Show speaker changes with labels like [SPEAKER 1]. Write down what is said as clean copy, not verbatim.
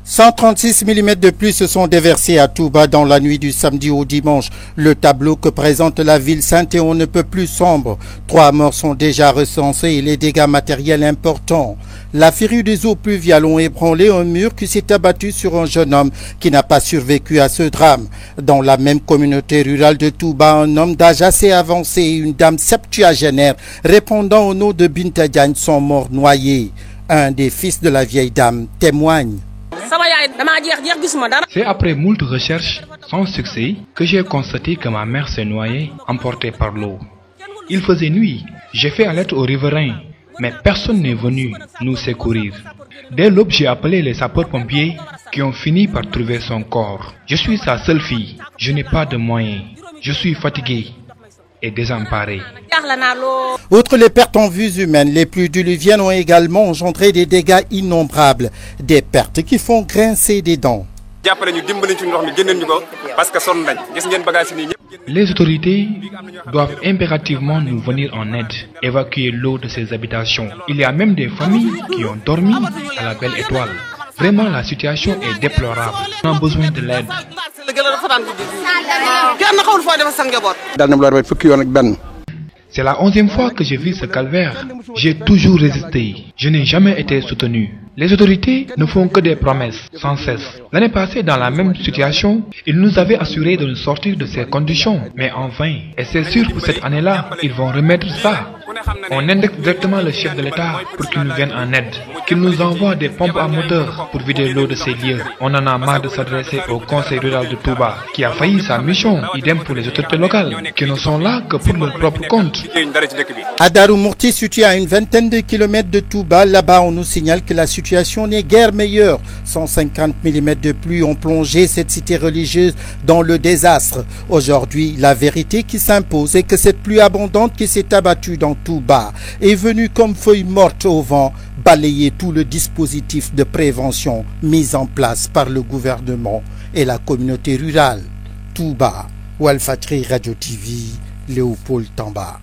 [SPEAKER 1] 136 mm de pluie se sont déversés à Touba dans la nuit du samedi au dimanche. Le tableau que présente la ville Saint-Théon ne peut plus sombre. 3 morts sont déjà recensés et les dégâts matériels importants. La férue des eaux pluviales ont ébranlé un mur qui s'est abattu sur un jeune homme qui n'a pas survécu à ce drame. Dans la même communauté rurale de Touba, un homme d'âge assez avancé et une dame septuagénaire répondant au nom de Binta Diagne sont morts noyés. Un des fils de la vieille dame témoigne.
[SPEAKER 2] C'est après moult recherches sans succès que j'ai constaté que ma mère s'est noyée, emportée par l'eau. Il faisait nuit, j'ai fait alerte aux riverains, mais personne n'est venu nous secourir. Dès l'aube, j'ai appelé les sapeurs-pompiers qui ont fini par trouver son corps. Je suis sa seule fille, je n'ai pas de moyens, je suis fatigué et désemparé.
[SPEAKER 1] Outre les pertes en vies humaines, les pluies diluviennes ont également engendré des dégâts innombrables, des pertes qui font grincer des dents.
[SPEAKER 2] Les autorités doivent impérativement nous venir en aide, évacuer l'eau de ces habitations. Il y a même des familles qui ont dormi à la Belle Étoile. Vraiment, la situation est déplorable. On a besoin de l'aide. C'est la 11e fois que je vis ce calvaire. J'ai toujours résisté. Je n'ai jamais été soutenu. Les autorités ne font que des promesses, sans cesse. L'année passée, dans la même situation, ils nous avaient assuré de nous sortir de ces conditions, mais en vain. Et c'est sûr que cette année-là, ils vont remettre ça. On indique directement le chef de l'État pour qu'il nous vienne en aide, qu'il nous envoie des pompes à moteur pour vider l'eau de ces lieux. On en a marre de s'adresser au conseil rural de Touba, qui a failli sa mission, idem pour les autorités locales, qui ne sont là que pour leur propre compte.
[SPEAKER 1] À Darou-Mourti, situé à une vingtaine de kilomètres de Touba, là-bas on nous signale que la situation n'est guère meilleure. 150 mm de pluie ont plongé cette cité religieuse dans le désastre. Aujourd'hui, la vérité qui s'impose est que cette pluie abondante qui s'est abattue dans Touba est venue comme feuille morte au vent balayer tout le dispositif de prévention mis en place par le gouvernement et la communauté rurale. Touba, Walfadjri Radio TV, Léopold Tamba.